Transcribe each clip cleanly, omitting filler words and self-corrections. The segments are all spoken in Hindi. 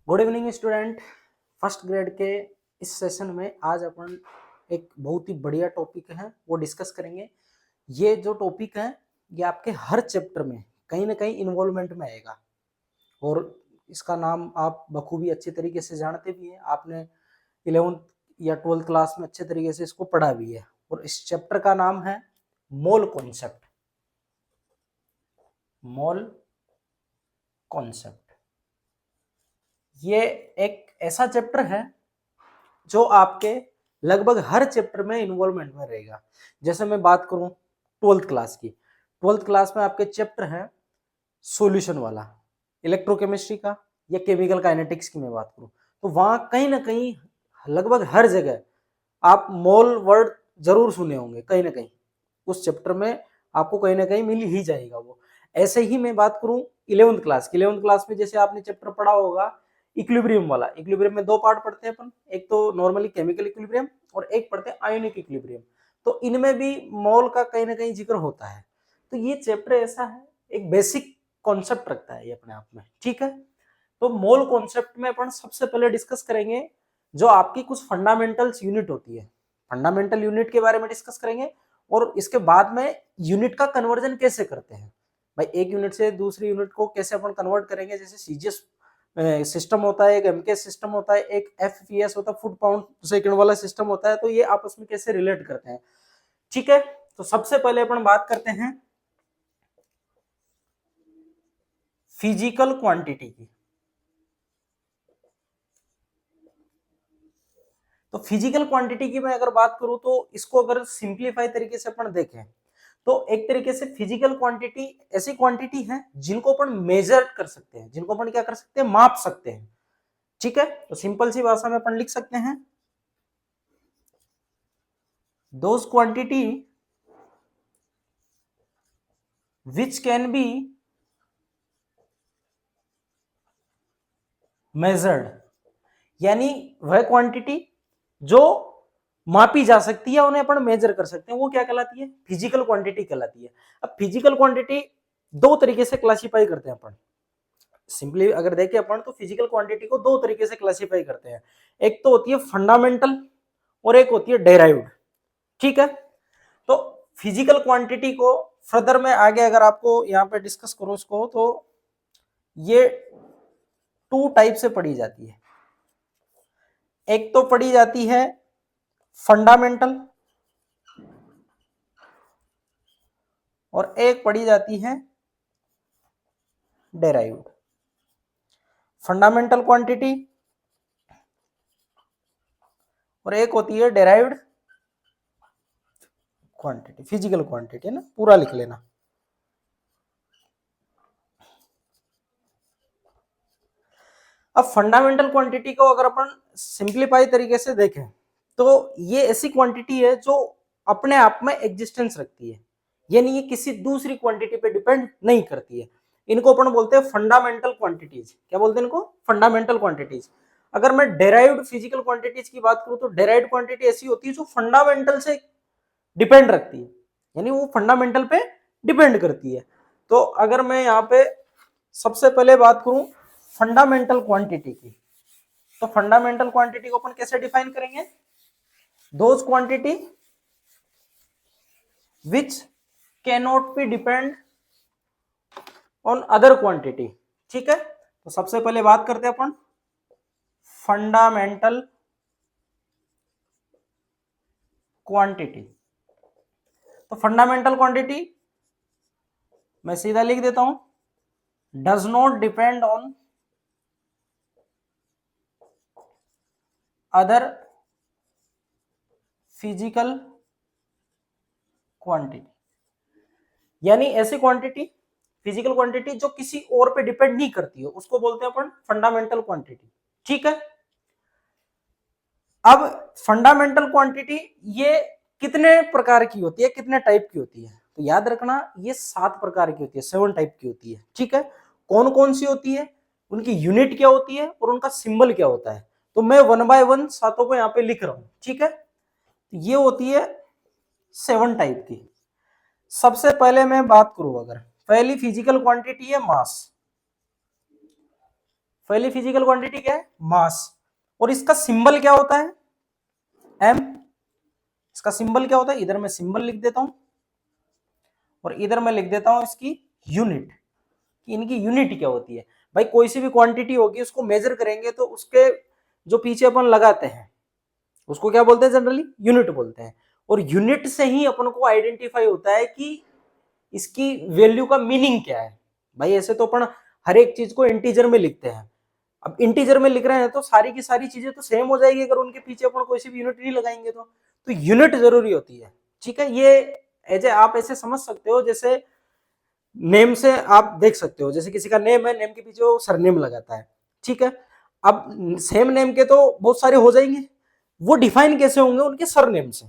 Good evening student. First grade के इस सेशन में आज अपन एक बहुत ही बढ़िया टॉपिक है वो डिस्कस करेंगे। ये जो टॉपिक है ये आपके हर चैप्टर में कहीं ना कहीं इन्वॉल्वमेंट में आएगा और इसका नाम आप बखूबी अच्छे तरीके से जानते भी हैं। आपने 11th या 12th क्लास में अच्छे तरीके से इसको पढ़ा भी है और इस चैप्टर का नाम है मोल कॉन्सेप्ट। मोल कॉन्सेप्ट ये एक ऐसा चैप्टर है जो आपके लगभग हर चैप्टर में इन्वॉल्वमेंट में रहेगा। जैसे मैं बात करूं 12th क्लास की, 12th क्लास में आपके चैप्टर है सॉल्यूशन वाला, इलेक्ट्रोकेमिस्ट्री का या केमिकल काइनेटिक्स की मैं बात करूं तो वहां कहीं ना कहीं लगभग हर जगह आप मोल वर्ड जरूर सुने होंगे। कहीं ना कहीं उस चैप्टर में आपको कहीं ना कहीं मिल ही जाएगा वो। ऐसे ही मैं बात करूं 11th क्लास की, 11th क्लास में जैसे आपने चैप्टर पढ़ा होगा इक्विलिब्रियम वाला। इक्विलिब्रियम में दो पार्ट पढ़ते हैं अपन, एक तो नॉर्मली केमिकल इक्विलिब्रियम और एक पढ़ते हैं आयोनिक इक्विलिब्रियम। तो इनमें भी मोल का कहीं ना कहीं जिक्र होता है। तो ये चैप्टर ऐसा है, एक बेसिक कॉन्सेप्ट रखता है ये अपने आप में। ठीक है, तो मोल कॉन्सेप्ट में अपन सबसे पहले डिस्कस करेंगे जो आपकी कुछ फंडामेंटल्स यूनिट होती है। फंडामेंटल यूनिट के बारे में डिस्कस करेंगे और इसके बाद में यूनिट का कन्वर्जन कैसे करते हैं भाई, एक यूनिट से दूसरी यूनिट को कैसे अपन कन्वर्ट करेंगे। जैसे सीजीएस सिस्टम होता है, एक एमकेएस सिस्टम होता है, एक एफपीएस होता है, फुट पाउंड सेकंड वाला सिस्टम होता है। तो ये आपस में कैसे रिलेट करते हैं। ठीक है, तो सबसे पहले अपन बात करते हैं फिजिकल क्वांटिटी की। तो फिजिकल क्वांटिटी की मैं अगर बात करूं तो इसको अगर सिंप्लीफाई तरीके से अपन देखें तो एक तरीके से फिजिकल क्वांटिटी ऐसी क्वांटिटी है जिनको अपन मेजर कर सकते हैं, जिनको अपन क्या कर सकते हैं, माप सकते हैं। ठीक है, तो सिंपल सी भाषा में अपन लिख सकते हैं those quantity which can be measured, यानी वह क्वांटिटी जो मापी जा सकती है, उन्हें अपन मेजर कर सकते हैं, वो क्या कहलाती है, फिजिकल क्वांटिटी कहलाती है। अब फिजिकल क्वांटिटी दो तरीके से क्लासिफाई करते हैं अपन। सिंपली अगर देखें अपन तो फिजिकल क्वांटिटी को दो तरीके से क्लासिफाई करते हैं, एक तो होती है फंडामेंटल और एक होती है डेराइव्ड। ठीक है, तो फिजिकल क्वांटिटी को फर्दर में आगे अगर आपको यहाँ पे डिस्कस करूं इसको तो ये टू टाइप से पढ़ी जाती है। एक तो पढ़ी जाती है फंडामेंटल और एक पढ़ी जाती है डेराइव्ड। फंडामेंटल क्वांटिटी और एक होती है डेराइव्ड क्वांटिटी। फिजिकल क्वांटिटी है ना, पूरा लिख लेना। अब फंडामेंटल क्वांटिटी को अगर अपन सिंप्लीफाई तरीके से देखें तो ये ऐसी क्वांटिटी है जो अपने आप में एग्जिस्टेंस रखती है, यानी ये किसी दूसरी क्वांटिटी पे डिपेंड नहीं करती है। इनको अपन बोलते हैं फंडामेंटल क्वांटिटीज। क्या बोलते हैं इनको, फंडामेंटल क्वांटिटीज। अगर मैं डेराइव्ड फिजिकल क्वांटिटीज की बात करूं तो डेराइव्ड क्वांटिटी ऐसी होती है जो फंडामेंटल से डिपेंड रखती है, यानी वो फंडामेंटल पे डिपेंड करती है। तो अगर मैं यहाँ पे सबसे पहले बात करूं फंडामेंटल क्वांटिटी की, तो फंडामेंटल क्वांटिटी को अपन कैसे डिफाइन करेंगे, those quantity which can not be depend on other quantity. ठीक है, तो सबसे पहले बात करते हैं अपन फंडामेंटल क्वांटिटी। तो फंडामेंटल क्वांटिटी मैं सीधा लिख देता हूं, does not depend on other physical quantity, यानी ऐसी क्वांटिटी फिजिकल क्वांटिटी जो किसी और पे डिपेंड नहीं करती है उसको बोलते हैं अपन फंडामेंटल क्वांटिटी। ठीक है, अब फंडामेंटल क्वांटिटी ये कितने प्रकार की होती है, कितने टाइप की होती है, तो याद रखना ये 7 प्रकार की होती है, 7 टाइप की होती है। ठीक है, कौन कौन सी होती है, उनकी यूनिट क्या होती है और उनका सिंबल क्या होता है, तो मैं वन बाय वन सातों को यहाँ पे लिख रहा हूं। ठीक है, ये होती है 7 टाइप की। सबसे पहले मैं बात करूं, अगर पहली फिजिकल क्वांटिटी है मास। पहली फिजिकल क्वांटिटी क्या है, मास, और इसका सिंबल क्या होता है, m। इसका सिंबल क्या होता है, इधर मैं सिंबल लिख देता हूं और इधर मैं लिख देता हूं इसकी यूनिट, कि इनकी यूनिट क्या होती है। भाई कोई सी भी क्वांटिटी होगी उसको मेजर करेंगे तो उसके जो पीछे अपन लगाते हैं उसको क्या बोलते हैं, जनरली यूनिट बोलते हैं। और यूनिट से ही अपन को आइडेंटिफाई होता है कि इसकी वैल्यू का मीनिंग क्या है। भाई ऐसे तो अपन हर एक चीज को इंटीजर में लिखते हैं, अब इंटीजर में लिख रहे हैं तो सारी की सारी चीजें तो सेम हो जाएगी अगर उनके पीछे अपन कोई सी भी यूनिट नहीं लगाएंगे तो यूनिट जरूरी होती है। ठीक है, ये एज आप ऐसे समझ सकते हो, जैसे नेम से आप देख सकते हो, जैसे किसी का नेम है, नेम के पीछे वो सरनेम लगाता है। ठीक है, अब सेम नेम के तो बहुत सारे हो जाएंगे, वो डिफाइन कैसे होंगे, उनके सरनेम से।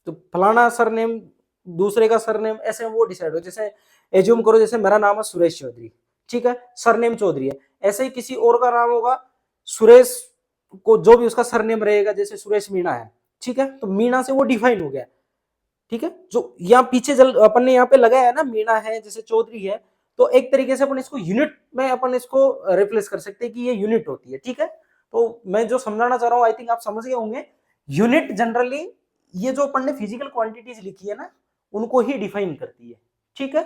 तो फलाना सरनेम, दूसरे का सरनेम, ऐसे वो डिसाइड हो। जैसे एज्यूम करो जैसे मेरा नाम है सुरेश चौधरी, ठीक है, सरनेम चौधरी है, ऐसे ही किसी और का नाम होगा सुरेश, को जो भी उसका सरनेम रहेगा, जैसे सुरेश मीणा है, ठीक है, तो मीणा से वो डिफाइन हो गया। ठीक है, जो यहाँ पीछे अपन ने यहाँ पे लगाया है ना, मीणा है जैसे चौधरी है, तो एक तरीके से अपन इसको यूनिट में अपन इसको रिप्लेस कर सकते हैं कि ये यूनिट होती है। ठीक है, तो मैं जो समझाना चाह रहा हूँ आई थिंक आप समझ गए होंगे। यूनिट जनरली ये जो अपन ने फिजिकल क्वांटिटीज लिखी है ना उनको ही डिफाइन करती है। ठीक है,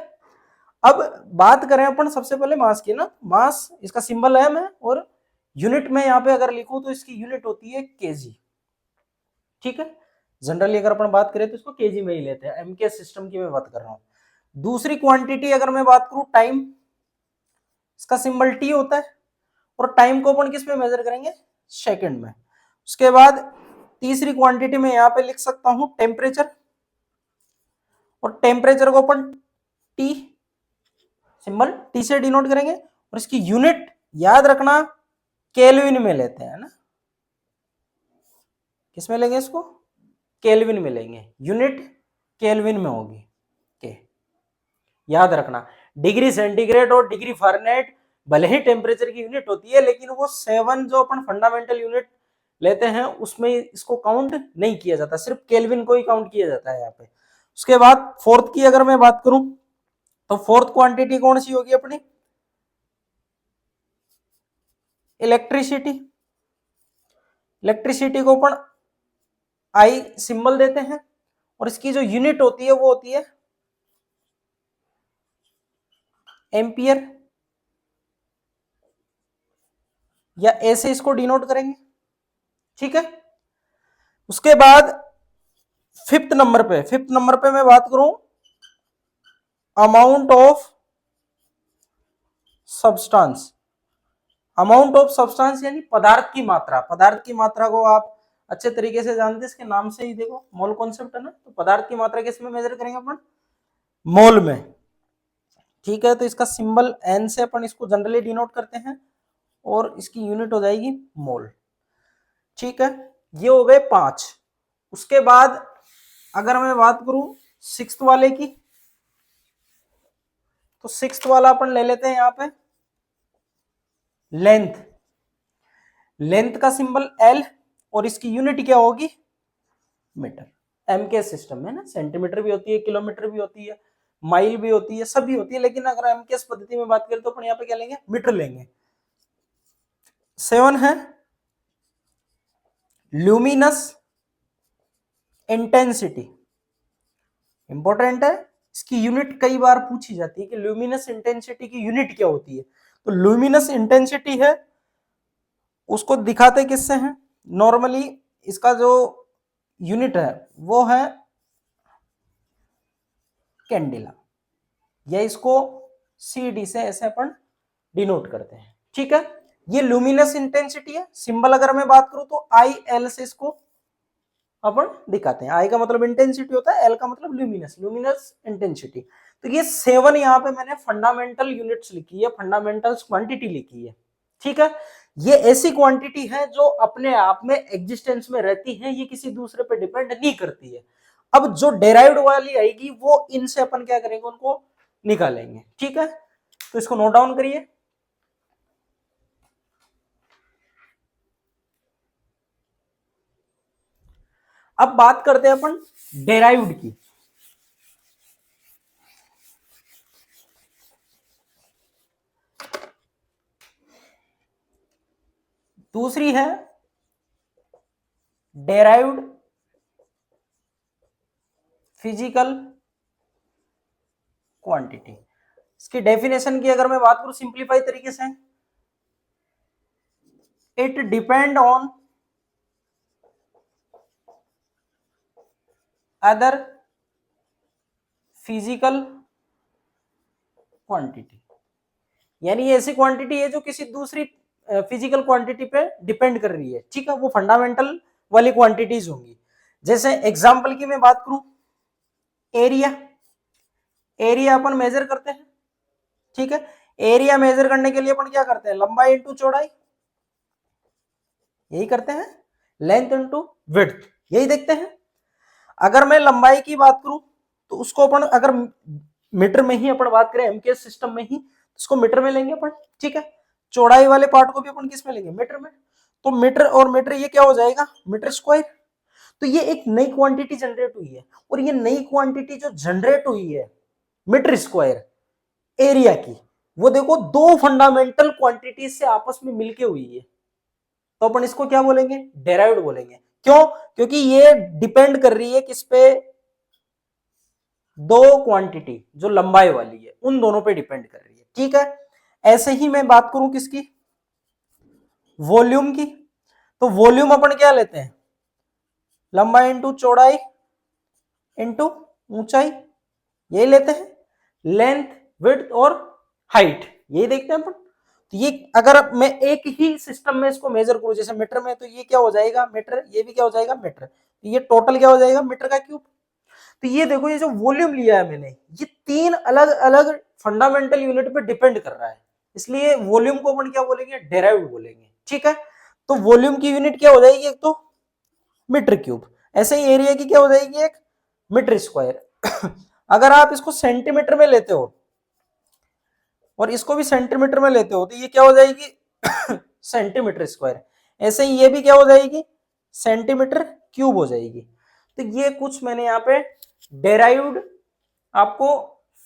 अब बात करें अपन सबसे पहले मास की ना, मास इसका सिंबल एम है और यूनिट में यहाँ पे अगर लिखूं तो इसकी यूनिट होती है केजी। ठीक है, जनरली अगर अपन बात करें तो इसको केजी में ही लेते हैं, एम के सिस्टम की मैं बात कर रहा हूं। दूसरी क्वांटिटी अगर मैं बात करूं टाइम, इसका सिंबल टी होता है और टाइम को अपन किस में मेजर करेंगे, सेकंड में। उसके बाद तीसरी क्वांटिटी में यहां पे लिख सकता हूं टेम्परेचर, और टेम्परेचर को अपन टी, सिंबल टी से डिनोट करेंगे, और इसकी यूनिट याद रखना केल्विन में लेते हैं ना, किस में लेंगे इसको, केल्विन में लेंगे, यूनिट केल्विन में होगी के, याद रखना। डिग्री सेंटीग्रेड और डिग्री फारेनहाइट भले ही टेम्परेचर की यूनिट होती है लेकिन वो 7 जो अपन फंडामेंटल यूनिट लेते हैं उसमें इसको काउंट नहीं किया जाता, सिर्फ केल्विन को ही काउंट किया जाता है यहाँ पे। उसके बाद फोर्थ की अगर मैं बात करूं तो फोर्थ क्वांटिटी कौन सी होगी अपनी, इलेक्ट्रिसिटी। इलेक्ट्रिसिटी को अपन आई सिंबल देते हैं और इसकी जो यूनिट होती है वो होती है एम्पियर, या ऐसे इसको डिनोट करेंगे। ठीक है, उसके बाद फिफ्थ नंबर पे मैं बात करूं amount of substance. Amount of substance यानी पदार्थ की मात्रा, पदार्थ की मात्रा को आप अच्छे तरीके से जानते हैं, इसके नाम से ही देखो मोल कॉन्सेप्ट है ना, तो पदार्थ की मात्रा किस में मेजर करेंगे अपन, मोल में। ठीक है, तो इसका सिंबल एन से अपन इसको जनरली डिनोट करते हैं और इसकी यूनिट हो जाएगी मोल। ठीक है, ये हो गए 5। उसके बाद अगर मैं बात करूं सिक्स्थ वाले की, तो सिक्स्थ वाला अपन ले लेते हैं यहाँ पे लेंथ। लेंथ का सिंबल एल और इसकी यूनिट क्या होगी, मीटर। एम के सिस्टम में ना सेंटीमीटर भी होती है, किलोमीटर भी होती है, माइल भी होती है, सब भी होती है, लेकिन अगर एम के पद्धति में बात करें तो अपन यहाँ पे क्या लेंगे, मीटर लेंगे। 7 है ल्यूमिनस इंटेंसिटी, इंपॉर्टेंट है, इसकी यूनिट कई बार पूछी जाती है कि ल्यूमिनस इंटेंसिटी की यूनिट क्या होती है। तो ल्यूमिनस इंटेंसिटी है उसको दिखाते किससे हैं, नॉर्मली इसका जो यूनिट है वो है कैंडिला, या इसको CD से ऐसे अपन डिनोट करते हैं। ठीक है, ये ल्यूमिनस इंटेंसिटी है, सिंबल अगर मैं बात करूं तो IL से इसको अपन दिखाते हैं। I का मतलब इंटेंसिटी होता है, L का मतलब ल्यूमिनस इंटेंसिटी। तो ये 7 यहाँ पे मैंने फंडामेंटल यूनिट्स लिखी है, फंडामेंटल क्वांटिटी लिखी है। ठीक है, ये ऐसी क्वांटिटी है जो अपने आप में एग्जिस्टेंस में रहती है, ये किसी दूसरे पे डिपेंड नहीं करती है। अब जो डेराइव्ड वाली आएगी वो इनसे अपन क्या करेंगे, उनको निकालेंगे। ठीक है, तो इसको नोट डाउन करिए। अब बात करते हैं अपन डेराइव्ड की। दूसरी है डेराइव्ड फिजिकल क्वांटिटी। इसकी डेफिनेशन की अगर मैं बात करूं सिंप्लीफाई तरीके से, it depend on other physical quantity, यानी ये ऐसी क्वांटिटी है जो किसी दूसरी फिजिकल क्वांटिटी पे डिपेंड कर रही है, ठीक है। वो फंडामेंटल वाली क्वांटिटीज होंगी। जैसे एग्जांपल की मैं बात करूं, एरिया, एरिया अपन मेजर करते हैं, ठीक है। एरिया मेजर करने के लिए अपन क्या करते हैं, लंबाई इंटू चौड़ाई, यही करते हैं, लेंथ इंटू विड्थ, यही देखते हैं। अगर मैं लंबाई की बात करूं तो उसको अपन अगर मीटर में ही अपन बात करें, एमकेएस सिस्टम में ही, इसको मीटर में लेंगे अपन, ठीक है। चौड़ाई वाले पार्ट को भी अपन किस में लेंगे, मीटर में। तो मीटर और मीटर ये क्या हो जाएगा, मीटर स्क्वायर। तो ये एक नई क्वांटिटी जनरेट हुई है, और ये नई क्वांटिटी जो जनरेट हुई है मीटर स्क्वायर एरिया की, वो देखो दो फंडामेंटल क्वांटिटी से आपस में मिलके हुई है। तो अपन इसको क्या बोलेंगे, डेराइव्ड बोलेंगे। क्यों, क्योंकि ये डिपेंड कर रही है किस पे, दो क्वांटिटी जो लंबाई वाली है उन दोनों पे डिपेंड कर रही है, ठीक है। ऐसे ही मैं बात करूं किसकी, वॉल्यूम की, तो वॉल्यूम अपन क्या लेते हैं, लंबाई इंटू चौड़ाई इंटू ऊंचाई, यही लेते हैं। लेंथ, विड्थ और हाइट, यही देखते हैं अपन। तो ये अगर मैं एक ही सिस्टम में इसको मेजर करूं, जैसे मीटर में, तो ये क्या हो जाएगा मीटर, ये भी क्या हो जाएगा मीटर, तो ये टोटल क्या हो जाएगा मीटर का क्यूब। तो ये देखो, ये जो वॉल्यूम लिया है मैंने, ये तीन अलग अलग फंडामेंटल यूनिट पे डिपेंड कर रहा है, इसलिए वॉल्यूम को अपन क्या बोलेंगे, डेराइव्ड बोलेंगे, ठीक है। तो वॉल्यूम की यूनिट क्या हो जाएगी, एक तो मीटर क्यूब। ऐसे ही एरिया की क्या हो जाएगी, एक मीटर स्क्वायर। अगर आप इसको सेंटीमीटर में लेते हो और इसको भी सेंटीमीटर में लेते हो तो ये क्या हो जाएगी, सेंटीमीटर स्क्वायर। ऐसे ही ये भी क्या हो जाएगी, सेंटीमीटर क्यूब हो जाएगी। तो ये कुछ मैंने यहाँ पे डेराइव्ड आपको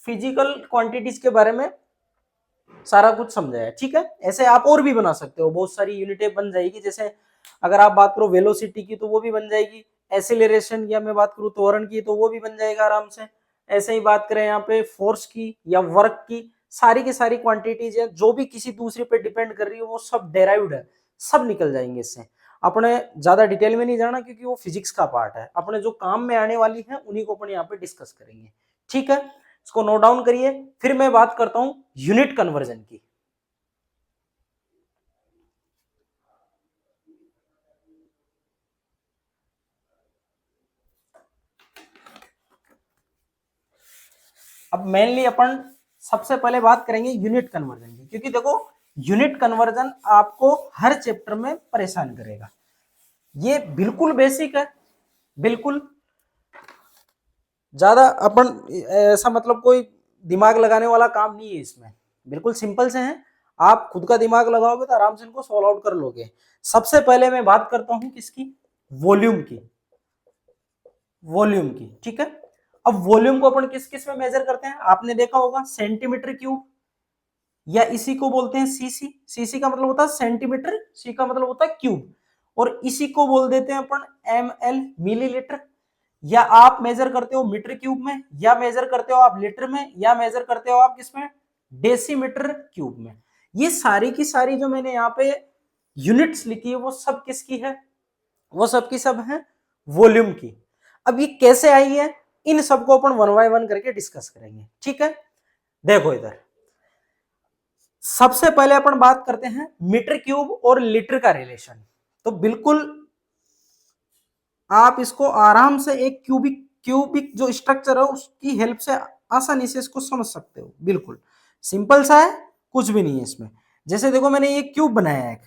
फिजिकल क्वांटिटीज के बारे में सारा कुछ समझाया, ठीक है। ऐसे आप और भी बना सकते हो, बहुत सारी यूनिटें बन जाएगी। जैसे अगर आप बात करो वेलोसिटी की तो वो भी बन जाएगी, एसिलेरेशन या मैं बात करूं त्वरण की तो वो भी बन जाएगा आराम से। ऐसे ही बात करें यहाँ पे फोर्स की या वर्क की, सारी की सारी क्वांटिटीज है जो भी किसी दूसरे पे डिपेंड कर रही है वो सब डेराइव्ड है, सब निकल जाएंगे इससे। अपने ज्यादा डिटेल में नहीं जाना क्योंकि वो फिजिक्स का पार्ट है, अपने जो काम में आने वाली है उन्हीं को अपन यहाँ पे डिस्कस करेंगे, ठीक है। इसको नोट डाउन करिए। फिर मैं बात करता हूं यूनिट कन्वर्जन की। अब मेनली अपन सबसे पहले बात करेंगे यूनिट कन्वर्जन की, क्योंकि देखो यूनिट कन्वर्जन आपको हर चैप्टर में परेशान करेगा। ये बिल्कुल बेसिक है, बिल्कुल ज्यादा अपन ऐसा मतलब कोई दिमाग लगाने वाला काम नहीं है इसमें, बिल्कुल सिंपल से है। आप खुद का दिमाग लगाओगे तो आराम से इनको सॉल्व आउट कर लोगे। सबसे पहले मैं बात करता हूं किसकी, वॉल्यूम की, वॉल्यूम की, ठीक है। अब वॉल्यूम को अपन किस किस में मेजर करते हैं, आपने देखा होगा सेंटीमीटर क्यूब, या इसी को बोलते हैं सीसी। सीसी का मतलब होता है सेंटीमीटर, सी का मतलब होता है क्यूब, और इसी को बोल देते हैं अपन एम एल, मिलीलीटर। या आप मेजर करते हो मीटर क्यूब में, या मेजर करते हो आप लीटर में, या मेजर करते हो आप किसमें, डेसीमीटर क्यूब में। ये सारी की सारी जो मैंने यहाँ पे यूनिट्स लिखी है वो सब किसकी है, वो सब की सब है वॉल्यूम की। अब ये कैसे आई है, इन सबको अपन वन बाय वन करके डिस्कस करेंगे, ठीक है। देखो इधर सबसे पहले अपन बात करते हैं मीटर क्यूब और लीटर का रिलेशन। तो बिल्कुल आप इसको आराम से एक क्यूबिक क्यूबिक जो स्ट्रक्चर है उसकी हेल्प से आसानी से इसको समझ सकते हो, बिल्कुल सिंपल सा है, कुछ भी नहीं है इसमें। जैसे देखो मैंने ये क्यूब बनाया है,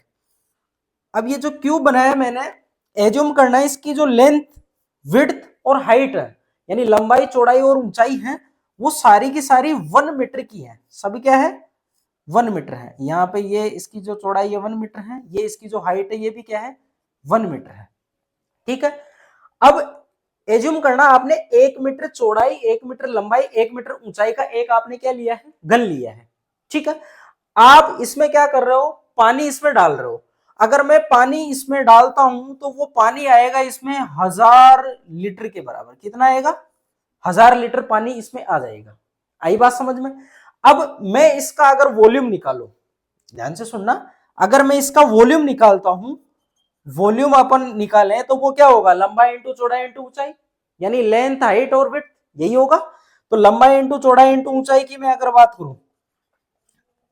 अब ये जो क्यूब बनाया मैंने, एज्यूम करना है इसकी जो लेंथ, विड्थ और हाइट है, यानी लंबाई चौड़ाई और ऊंचाई है, वो सारी की सारी 1 मीटर की है। सभी क्या है, 1 मीटर है। यहाँ पे ये इसकी जो चौड़ाई है 1 मीटर है, ये इसकी जो हाइट है ये भी क्या है, 1 मीटर है, ठीक है। अब एज्यूम करना आपने 1 मीटर चौड़ाई, 1 मीटर लंबाई, 1 मीटर ऊंचाई का एक आपने क्या लिया है, गन लिया है, ठीक है। आप इसमें क्या कर रहे हो, पानी इसमें डाल रहे हो। अगर मैं पानी इसमें डालता हूं तो वो पानी आएगा इसमें 1000 लीटर के बराबर। कितना आएगा? 1000 लीटर पानी इसमें आ जाएगा। आई बात समझ में? अब मैं इसका अगर वॉल्यूम निकालू, ध्यान से सुनना, अगर मैं इसका वॉल्यूम निकालता हूं, वॉल्यूम अपन निकालें तो वो क्या होगा? लंबाई इंटू चौड़ाई इंटू ऊंचाई, यानी लेंथ हाइट और विड्थ, यही होगा। तो लंबाई इंटू चौड़ाई इंटू ऊंचाई की मैं अगर बात करूं,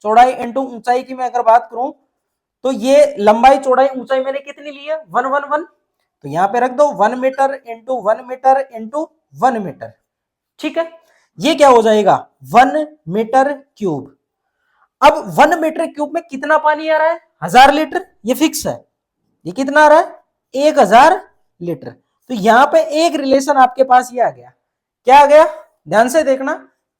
चौड़ाई इंटू ऊंचाई की मैं अगर बात करूं, तो ये लंबाई चौड़ाई ऊंचाई मैंने कितनी ली है? 111। तो यहां पे रख दो 1 metre into 1 metre into 1 metre. ठीक है, ये क्या हो जाएगा? 1 मीटर क्यूब। अब 1 मीटर क्यूब में कितना पानी आ रहा है? 1000 लीटर, ये फिक्स है। ये कितना आ रहा है? 1000 लीटर। तो यहां पे एक रिलेशन आपके पास ये आ गया। क्या आ गया? ध्यान से देखना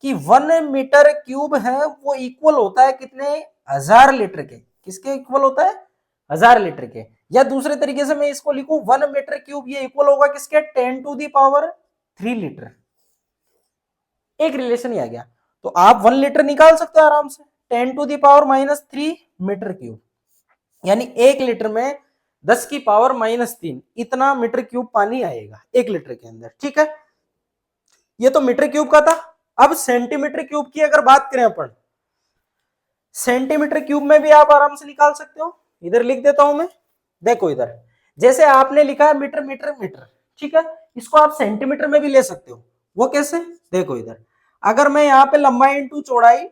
कि 1 मीटर क्यूब है वो इक्वल होता है कितने? 1000 लीटर के। किसके इक्वल होता है? 1000 लीटर के। या दूसरे तरीके से मैं इसको लिखूं, 1 मीटर क्यूब ये इक्वल होगा किसके? 10⁻³ लीटर। एक रिलेशन ही आ गया। तो आप 1 लीटर निकाल सकते हो आराम से, 10⁻³ मीटर क्यूब, यानी 1 लीटर में 10⁻³ इतना मीटर क्यूब पानी आएगा 1 लीटर के अंदर। ठीक है, ये तो मीटर क्यूब का था। अब सेंटीमीटर क्यूब की अगर बात करें अपन, सेंटीमीटर क्यूब में भी आप आराम से निकाल सकते हो। इधर लिख देता हूं मैं, देखो इधर जैसे आपने लिखा है मीटर मीटर मीटर, ठीक है, इसको आप सेंटीमीटर में भी ले सकते हो। वो कैसे? देखो इधर, अगर मैं यहां पे लंबाई इंटू चौड़ाई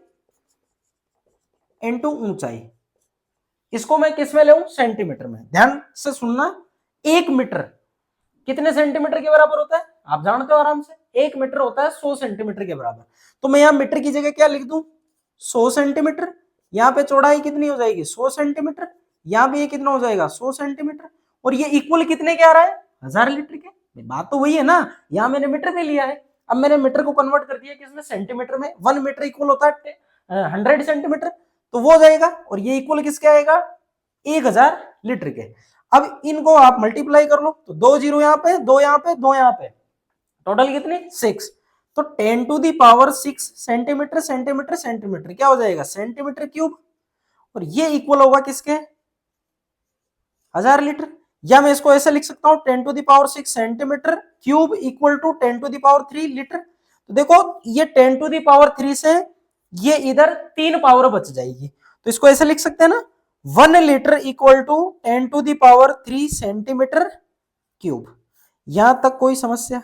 इंटू ऊंचाई, इसको मैं किस में ले? सेंटीमीटर में। ध्यान से सुनना, 1 मीटर कितने सेंटीमीटर के बराबर होता है? आप जानते हो आराम से, 1 मीटर होता है 100 सेंटीमीटर के बराबर। तो मैं यहां मीटर की जगह क्या लिख दूं? 100 सेंटीमीटर। यहां पे चौड़ाई कितनी हो जाएगी? 100 सेंटीमीटर। यहां पे ये कितना हो जाएगा? 100 सेंटीमीटर। और ये इक्वल कितने के आ रहा है? 1000 लीटर के। बात तो वही है ना, यहां मैंने मीटर में लिया है, अब मैंने मीटर को कन्वर्ट कर दिया किसमें? सेंटीमीटर में। 1 मीटर इक्वल होता है 100 सेंटीमीटर, तो वो हो जाएगा। और ये इक्वल किसके आएगा? 1000 लीटर के। अब इनको आप मल्टीप्लाई कर लो, तो 2 जीरो यहाँ पे, 2 यहाँ पे, 2 यहाँ पे, टोटल कितने? 6। तो 10⁻⁶ सेंटीमीटर सेंटीमीटर सेंटीमीटर क्या हो जाएगा? Centimetre cube. और ये इक्वल होगा किसके? 1000 लीटर। या मैं इसको ऐसे लिख सकता हूं, 10⁻⁶ centimetre cube equal to 10⁻³ litre. तो देखो ये 10⁻³ से ये इधर 3 पावर बच जाएगी, तो इसको ऐसे लिख सकते हैं ना, 1 litre equal to 10⁻³ centimetre cube. यहां तक कोई समस्या?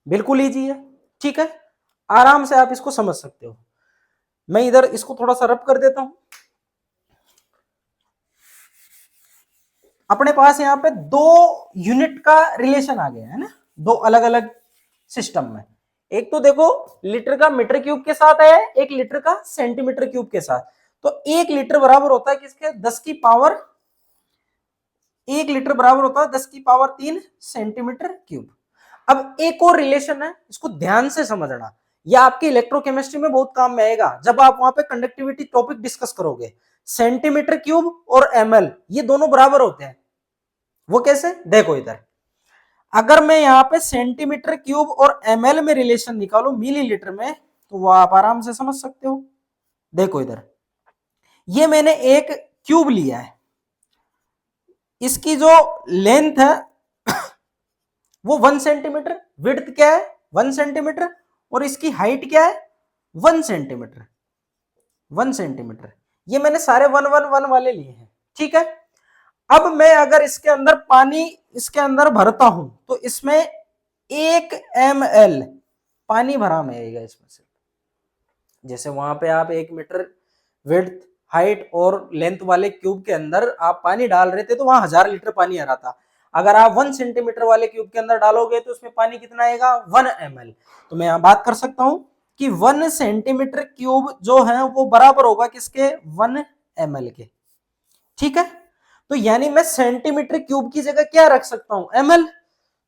बिल्कुल इजी है। ठीक है, आराम से आप इसको समझ सकते हो। मैं इधर इसको थोड़ा सा रब कर देता हूं। अपने पास यहाँ पे 2 यूनिट का रिलेशन आ गया है ना, 2 अलग अलग सिस्टम में। एक तो देखो लीटर का मीटर क्यूब के साथ है, एक लीटर का सेंटीमीटर क्यूब के साथ। तो 1 लीटर बराबर होता है किसके? 1 लीटर बराबर होता है 10⁻³ सेंटीमीटर क्यूब। अब एक और रिलेशन है, इसको ध्यान से समझना, यह आपकी इलेक्ट्रोकेमिस्ट्री में बहुत काम में आएगा जब आप वहां पे कंडक्टिविटी टॉपिक डिस्कस करोगे। सेंटीमीटर क्यूब और ml ये दोनों बराबर होते हैं। वो कैसे? देखो इधर, अगर मैं यहाँ पे सेंटीमीटर क्यूब और ml में रिलेशन निकालू मिलीलीटर में, तो वो आप आराम से समझ सकते हो। देखो इधर, ये मैंने एक क्यूब लिया है, इसकी जो लेंथ है वो 1 सेंटीमीटर, विड्थ क्या है? 1 सेंटीमीटर, और इसकी हाइट क्या है? 1 सेंटीमीटर। 1 सेंटीमीटर, ये मैंने सारे 1 वाले लिए हैं। ठीक है, अब मैं अगर इसके अंदर पानी इसके अंदर भरता हूं तो इसमें 1 ml पानी भरा में आएगा इसमें से। जैसे वहां पे आप 1 मीटर विड्थ हाइट और लेंथ वाले क्यूब के अंदर आप पानी डाल रहे थे तो वहां 1000 लीटर पानी आ रहा था। अगर आप 1 सेंटीमीटर वाले क्यूब के अंदर डालोगे तो उसमें पानी कितना आएगा? 1 ml। तो मैं यहां बात कर सकता हूं कि 1 सेंटीमीटर क्यूब जो है वो बराबर होगा किसके? 1 ml के। ठीक है, तो यानी मैं सेंटीमीटर क्यूब की जगह क्या रख सकता हूं? ml।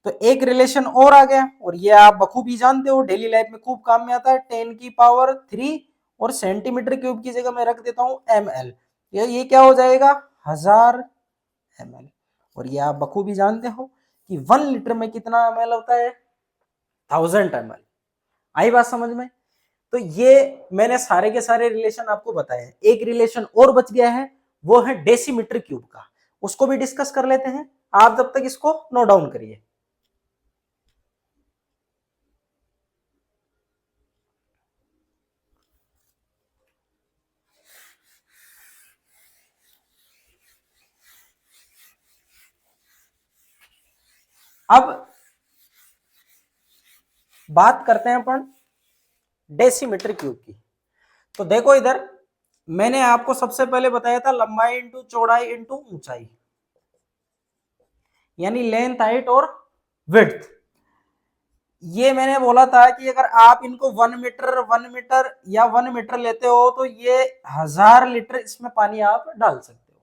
तो एक रिलेशन और आ गया, और ये आप बखूबी जानते हो, डेली लाइफ में खूब काम में आता है, 10⁻³ और सेंटीमीटर क्यूब की जगह मैं रख देता हूं ml। ये क्या हो जाएगा? 1000 ml। और ये आप बखूबी जानते हो कि 1 लीटर में कितना ml होता है? 1000 ml। आई बात समझ में? तो ये मैंने सारे के सारे रिलेशन आपको बताए। एक रिलेशन और बच गया है, वो है डेसीमीटर क्यूब का, उसको भी डिस्कस कर लेते हैं। आप जब तक इसको नोट डाउन करिए। अब बात करते हैं अपन डेसीमीटर क्यूब की। तो देखो इधर मैंने आपको सबसे पहले बताया था लंबाई इंटू चौड़ाई इंटू ऊंचाई, यानी लेंथ, हाइट और विड्थ। ये मैंने बोला था कि अगर आप इनको 1 मीटर या 1 मीटर लेते हो तो ये 1000 लीटर इसमें पानी आप डाल सकते हो।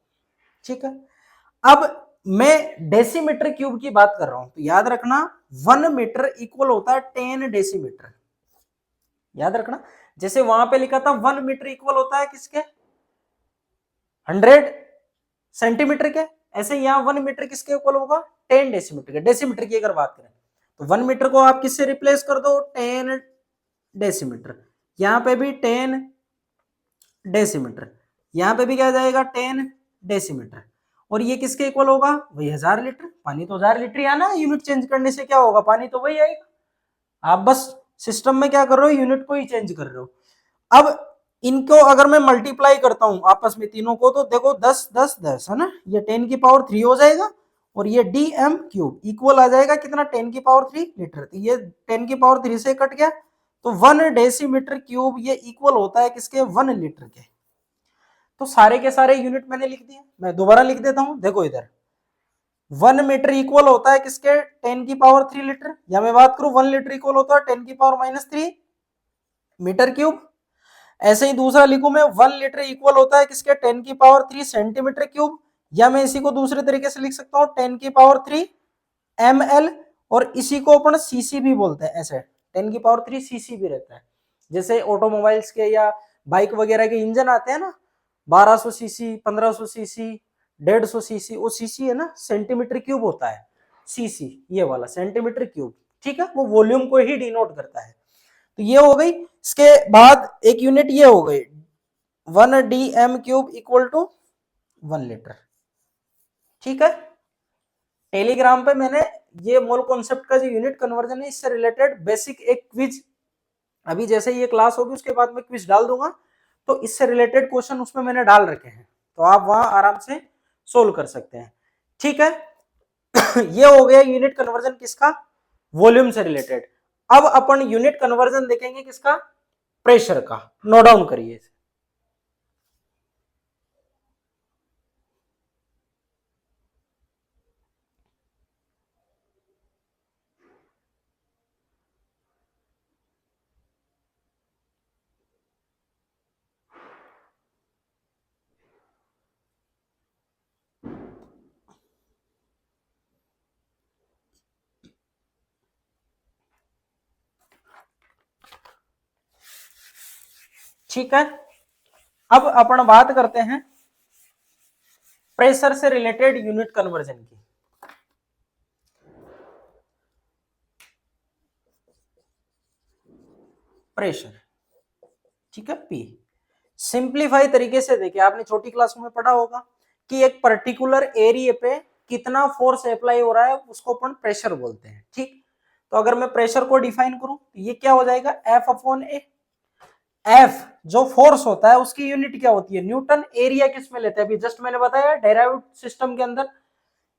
ठीक है, अब मैं डेसीमीटर क्यूब की बात कर रहा हूं, तो याद रखना 1 मीटर इक्वल होता है 10 डेसीमीटर। याद रखना, जैसे वहां पे लिखा था 1 मीटर इक्वल होता है किसके, 100 सेंटीमीटर के, ऐसे यहां 1 मीटर किसके इक्वल होगा, 10 डेसीमीटर के। डेसीमीटर की अगर बात करें तो 1 मीटर को आप किससे रिप्लेस कर दो, 10 डेसीमीटर। यहां पे भी 10 डेसीमीटर, यहां पे भी क्या जाएगा 10 डेसीमीटर, और ये किसके इक्वल होगा, वही 1000 लीटर। पानी तो 1000 लीटर ही आना, यूनिट चेंज करने से क्या होगा, पानी तो वही आएगा। आप बस सिस्टम में क्या कर रहे हो, यूनिट को ही चेंज कर रहे हो। अब इनको अगर मैं मल्टीप्लाई करता हूं आपस में तीनों को, तो देखो 10 10 10 है ना, ये 10 की पावर 3 हो जाएगा, और ये डी एम क्यूब इक्वल आ जाएगा कितना, 10 की पावर 3 लीटर। तो ये 10 की पावर 3 से कट गया, तो 1 डेसीमीटर क्यूब ये इक्वल होता है किसके, 1 लीटर के। तो सारे के सारे यूनिट मैंने लिख दिए, मैं दोबारा लिख देता हूं। देखो इधर 1 मीटर इक्वल होता है किसके, 10 की पावर 3 लीटर, या मैं बात करूं 1 लीटर इक्वल होता है 10 की पावर-3 मीटर क्यूब। ऐसे ही दूसरा लिखूं मैं, 1 लीटर इक्वल होता है किसके, 10 की पावर 3 सेंटीमीटर क्यूब, या मैं इसी को दूसरे तरीके से लिख सकता हूं 10 की पावर 3 ml, और इसी को अपन सीसी भी बोलते हैं। ऐसे 10 की पावर 3 सीसी भी रहता है, जैसे ऑटोमोबाइल्स के या बाइक वगैरह के इंजन आते हैं ना, 1200 सीसी, 1500 सीसी, 150 सीसी, वो सीसी है ना, सेंटीमीटर क्यूब होता है सीसी, ये वाला सेंटीमीटर क्यूब। ठीक है, वो वॉल्यूम को ही डिनोट करता है। तो ये हो गई, इसके बाद एक यूनिट ये हो गई 1 d m cube equal to 1 litre. ठीक है, टेलीग्राम पे मैंने ये मोल कॉन्सेप्ट का जो यूनिट कन्वर्जन है इससे रिलेटेड बेसिक एक क्विज, अभी जैसे ये क्लास होगी उसके बाद मैं क्विज डाल दूंगा, तो इससे रिलेटेड क्वेश्चन उसमें मैंने डाल रखे हैं, तो आप वहां आराम से सोल्व कर सकते हैं। ठीक है, ये हो गया यूनिट कन्वर्जन किसका, वॉल्यूम से रिलेटेड। अब अपन यूनिट कन्वर्जन देखेंगे किसका, प्रेशर का। नोट डाउन करिए। ठीक है, अब अपन बात करते हैं प्रेशर से रिलेटेड यूनिट कन्वर्जन की। प्रेशर, ठीक है, पी। सिंप्लीफाई तरीके से देखिए, आपने छोटी क्लासों में पढ़ा होगा कि एक पर्टिकुलर एरिया पे कितना फोर्स अप्लाई हो रहा है उसको अपन प्रेशर बोलते हैं। ठीक, तो अगर मैं प्रेशर को डिफाइन करूं तो ये क्या हो जाएगा, एफ अपॉन ए। एफ जो फोर्स होता है उसकी यूनिट क्या होती है, न्यूटन। एरिया किस में लेते हैं, अभी जस्ट मैंने बताया डेराइव्ड सिस्टम के अंदर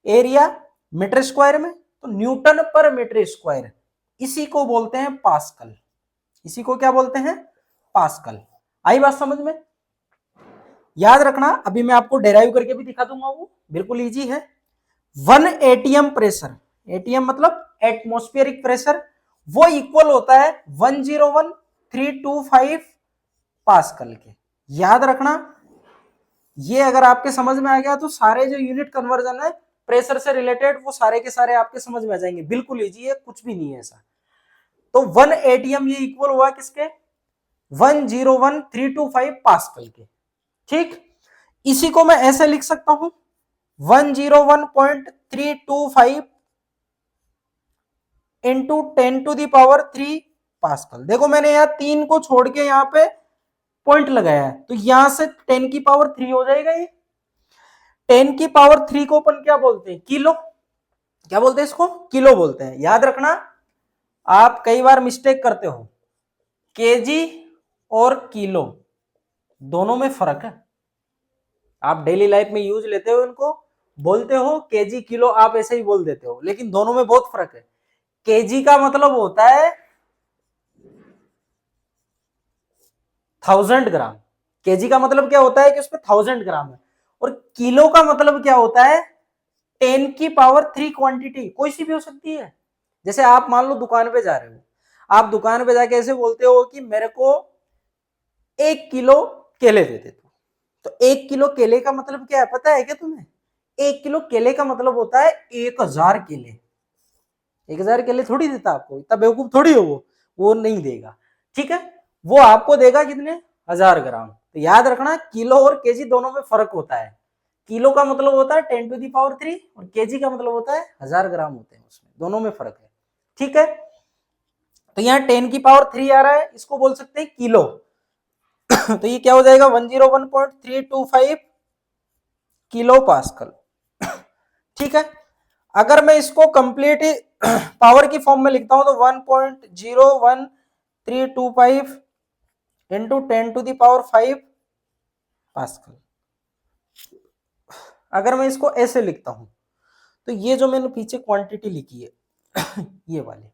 एरिया मीटर स्क्वायर में, तो न्यूटन पर मीटर स्क्वायर, इसी को बोलते हैं पास्कल। इसी को क्या बोलते हैं, पास्कल। आई बात समझ में, याद रखना, अभी मैं आपको डेराइव करके भी दिखा दूंगा, वो बिल्कुल इजी है। 1 एटीएम प्रेशर, एटीएम मतलब एटमॉस्फेरिक प्रेशर, वो इक्वल होता है 101,325 पास्कल के। याद रखना, ये अगर आपके समझ में आ गया तो सारे जो यूनिट कन्वर्जन है प्रेशर से रिलेटेड वो सारे के सारे आपके समझ में आ जाएंगे, बिल्कुल इजी है, कुछ भी नहीं है ऐसा। तो 1 एटीएम ये इक्वल हुआ किसके, 101,325 पास्कल के। ठीक, इसी को मैं ऐसे लिख सकता हूं 101.325 इंटू 10⁻³ पास्कल। देखो मैंने यहाँ 3 को छोड़ के यहाँ पे पॉइंट लगाया है, तो यहां से 10⁻³ हो जाएगा ये, 10⁻³ को अपन क्या बोलते हैं? किलो। क्या बोलते हैं इसको? किलो बोलते हैं। याद रखना, आप कई बार मिस्टेक करते हो, केजी और किलो दोनों में फर्क है। आप डेली लाइफ में यूज लेते हो इनको, बोलते हो केजी किलो, आप ऐसे ही बोल देते हो, लेकिन दोनों में बहुत फर्क है। केजी का मतलब होता है 1000 ग्राम। केजी का मतलब क्या होता है कि उसमें 1000 ग्राम है। और किलो का मतलब क्या होता है? 10⁻³ क्वांटिटी, कोई सी भी हो सकती है। जैसे आप मान लो दुकान पे जा रहे हो, आप दुकान पे जाके ऐसे बोलते हो कि मेरे को 1 किलो केले दे दे। तो 1 किलो केले का मतलब क्या है पता है क्या तुम्हें? 1 किलो केले का मतलब होता है 1000 केले। 1000 केले थोड़ी देता आपको, इतना बेवकूफ थोड़ी हो वो नहीं देगा। ठीक है, वो आपको देगा कितने? 1000 ग्राम। तो याद रखना, किलो और केजी दोनों में फर्क होता है। किलो का मतलब होता है 10⁻³ और केजी का मतलब होता है 1000 ग्राम होते हैं, उसमें दोनों में फर्क है। ठीक है, तो यहाँ 10⁻³ आ रहा है, इसको बोल सकते हैं किलो। तो ये क्या हो जाएगा? 101.325 किलो पास्कल। ठीक है, अगर मैं इसको कंप्लीट पावर की फॉर्म में लिखता हूं तो 1.01325 इंटू 10⁵ पास्कल। अगर मैं इसको ऐसे लिखता हूं तो ये जो मैंने पीछे क्वांटिटी लिखी है ये वाली,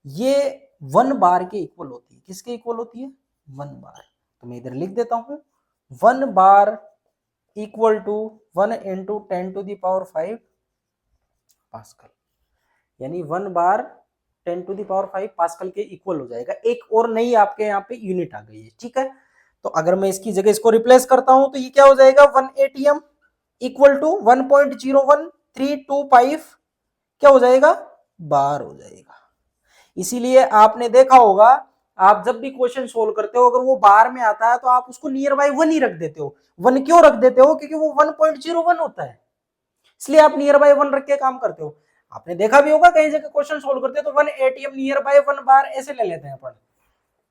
ये 1 बार के इक्वल होती है। किसके इक्वल होती है? 1 बार। तो मैं इधर लिख देता हूं 1 बार इक्वल टू 1 इंटू 10⁵ पास्कल, यानी 1 बार 10⁵ पास्कल के इक्वल हो जाएगा। एक और नई आपके यहाँ पे यूनिट आ गई है। ठीक है, तो अगर मैं इसकी जगह इसको रिप्लेस करता हूं तो ये क्या हो जाएगा? 1 ATM इक्वल टू 1.01325 क्या हो जाएगा? बार हो जाएगा। इसीलिए आपने देखा होगा, आप जब भी क्वेश्चन सोल्व करते हो, अगर वो बार में आता है तो आप उसको नियर बाय 1 ही रख देते हो। 1 क्यों रख देते हो? क्योंकि वो 1.01 होता है, इसलिए आप नियर बाय 1 रख के काम करते हो। आपने देखा भी होगा कई जगह क्वेश्चन सोल्व करते हैं तो 1 ATM नियर बाय 1 बार ऐसे ले लेते हैं अपन।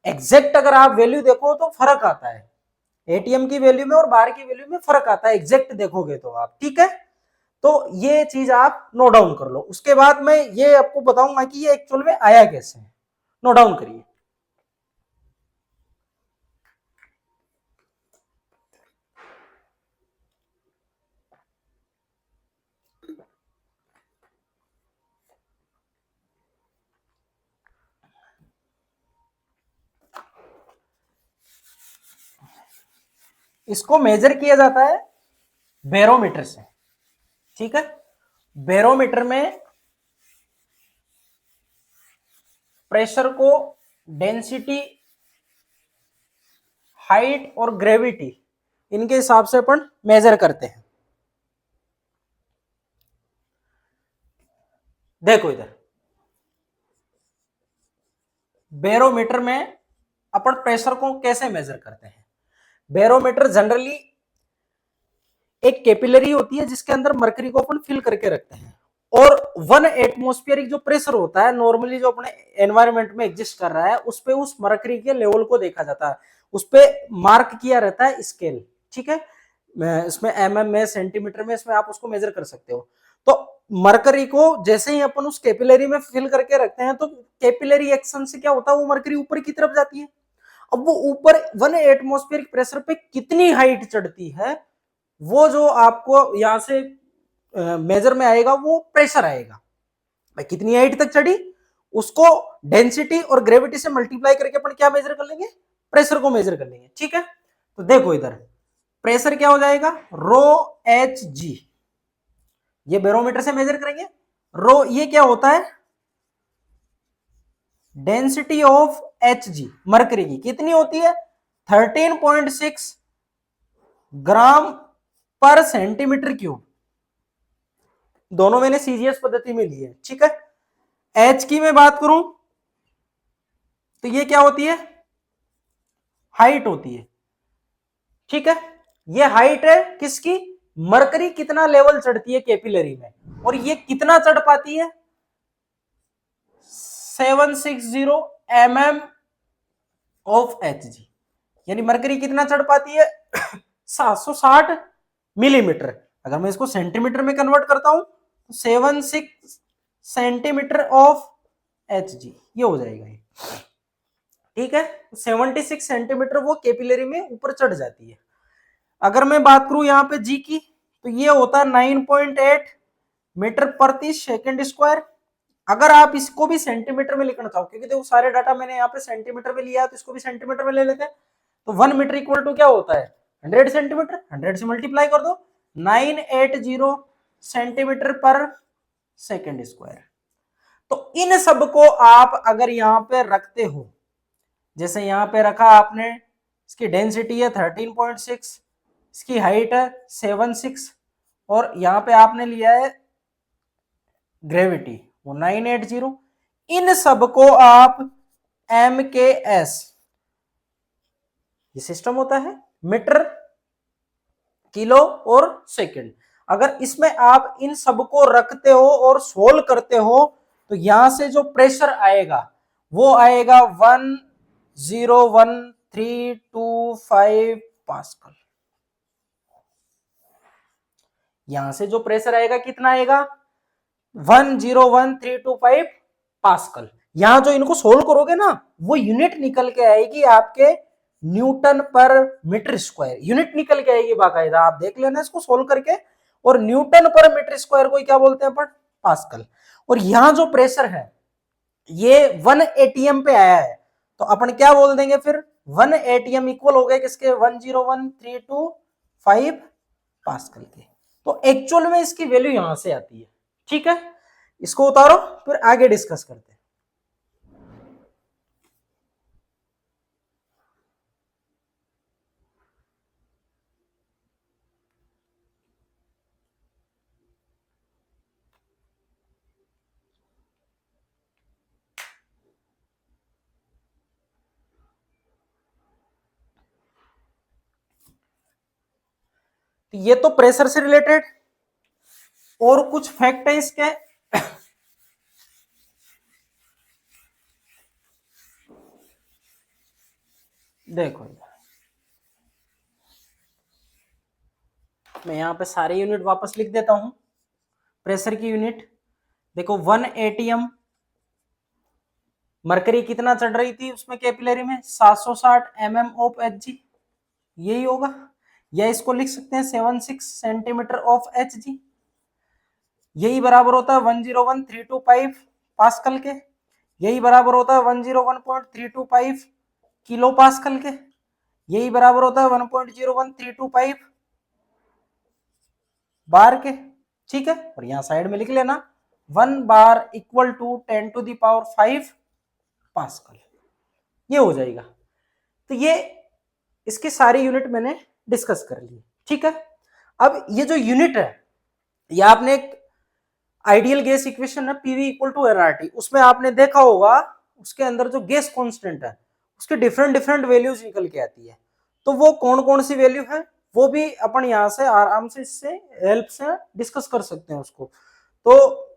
एग्जैक्ट अगर आप वैल्यू देखो तो फर्क आता है, एटीएम की वैल्यू में और बार की वैल्यू में फर्क आता है, एग्जैक्ट देखोगे तो आप। ठीक है, तो ये चीज आप नोट डाउन कर लो। उसके बाद मैं ये आपको बताऊंगा कि ये एक्चुअल में आया कैसे है। नोट डाउन करिए। इसको मेजर किया जाता है बैरोमीटर से। ठीक है, बैरोमीटर में प्रेशर को डेंसिटी, हाइट और ग्रेविटी, इनके हिसाब से अपन मेजर करते हैं। देखो इधर बैरोमीटर में अपन प्रेशर को कैसे मेजर करते हैं। बैरोमीटर जनरली एक कैपिलरी होती है जिसके अंदर मरकरी को अपन फिल करके रखते हैं, और 1 एटमॉस्फेरिक जो प्रेशर होता है नॉर्मली जो अपने एनवायरनमेंट में एग्जिस्ट कर रहा है, उस पे उस मरकरी के लेवल को देखा जाता है, उस पे मार्क किया रहता है स्केल। ठीक है, इसमें mm में, सेंटीमीटर में, इसमें आप उसको मेजर कर सकते हो। तो मरकरी को जैसे ही अपन उस कैपिलरी में फिल करके रखते हैं तो कैपिलरी एक्शन से क्या होता है, वो मरकरी ऊपर की तरफ जाती है। अब वो ऊपर 1 एटमॉस्फेरिक प्रेशर पे कितनी हाइट चढ़ती है, वो जो आपको यहां से मेजर में आएगा, वो प्रेशर आएगा। भाई कितनी हाइट तक चढ़ी, उसको डेंसिटी और ग्रेविटी से मल्टीप्लाई करके अपन क्या मेजर कर लेंगे? प्रेशर को मेजर कर लेंगे। ठीक है, तो देखो इधर प्रेशर क्या हो जाएगा? ρHg, ये बैरोमीटर से मेजर करेंगे। रो ये क्या होता है? डेंसिटी ऑफ Hg, मरकरी की कितनी होती है? 13.6 ग्राम पर सेंटीमीटर क्यूब। दोनों मैंने सीजीएस पद्धति में ली है। ठीक है, एच की मैं बात करूं तो ये क्या होती है? हाइट होती है। ठीक है, ये हाइट है किसकी? मरकरी कितना लेवल चढ़ती है कैपिलरी में, और ये कितना चढ़ पाती है? 760 mm ऑफ Hg, यानी मरकरी कितना चढ़ पाती है? 760 मिलीमीटर। अगर मैं इसको सेंटीमीटर में कन्वर्ट करता हूं तो 76 सेंटीमीटर ऑफ एच जी, ये हो जाएगा ये। ठीक है, 76 सेंटीमीटर वो कैपिलरी में ऊपर चढ़ जाती है। अगर मैं बात करूं यहाँ पे जी की, तो ये होता है 9.8 मीटर प्रति सेकंड स्क्वायर। अगर आप इसको भी सेंटीमीटर में लिखना चाहो, क्योंकि देखो सारे डाटा मैंने यहाँ पे सेंटीमीटर में लिया है, तो इसको भी सेंटीमीटर में ले लेते हैं। तो 1 मीटर इक्वल टू क्या होता है, 100 सेंटीमीटर। 100 से मल्टीप्लाई कर दो, 980 सेंटीमीटर पर सेकंड स्क्वायर। तो इन सब को आप अगर यहाँ पे रखते हो, जैसे यहाँ पे रखा आपने, इसकी डेंसिटी है 13.6, इसकी हाइट है 76, और यहाँ पे आपने लिया है ग्रेविटी वो 980। इन सब को आप एम के एस, ये सिस्टम होता है मीटर, किलो और सेकंड। अगर इसमें आप इन सब को रखते हो और सोल्व करते हो, तो यहां से जो प्रेशर आएगा वो आएगा 101,325 पास्कल। यहां से जो प्रेशर आएगा कितना आएगा, 101,325 पास्कल। यहां जो इनको सोल्व करोगे ना, वो यूनिट निकल के आएगी आपके न्यूटन पर मीटर स्क्वायर, यूनिट निकल के आएगी बाकायदा। आप देख लेना इसको सोल्व करके। और न्यूटन पर मीटर स्क्वायर को क्या बोलते हैं अपन, पास्कल। और यहां जो प्रेशर है ये 1 एटीएम पे आया है, तो अपन क्या बोल देंगे फिर, 1 एटीएम इक्वल हो गए किसके, 101,325 पास्कल के। तो एक्चुअल में इसकी वैल्यू यहां से आती है। ठीक है, इसको उतारो, फिर आगे डिस्कस करते हैं। ये तो प्रेशर से रिलेटेड, और कुछ फैक्ट है इसके। देखो मैं यहां पे सारे यूनिट वापस लिख देता हूं। प्रेशर की यूनिट देखो, 1 एटीएम, मरकरी कितना चढ़ रही थी उसमें कैपिलरी में, 760 mm ऑफ एच जी, यही होगा। या इसको लिख सकते हैं 76 सेंटीमीटर ऑफ एच जी, यही बराबर होता है 101,325 पास्कल के। यही बराबर होता है 101.325 किलो पास्कल के। यही बराबर होता है 1.01325 बार के। ठीक है, और यहां साइड में लिख लेना 1 बार इक्वल टू 10⁵ पास्कल, ये हो जाएगा। तो ये इसकी सारी यूनिट मैंने डिस्कस कर ली। ठीक है, अब ये जो यूनिट है, ये आपने एक आइडियल गैस इक्वेशन है पीवी इक्वल टू एनआरटी, उसमें आपने देखा होगा उसके अंदर जो गैस कांस्टेंट है उसके डिफरेंट डिफरेंट वैल्यूज निकल के आती है। तो वो कौन कौन सी वैल्यू है वो भी अपन यहाँ से आराम से इससे हेल्प से डिस्कस कर सकते हैं उसको। तो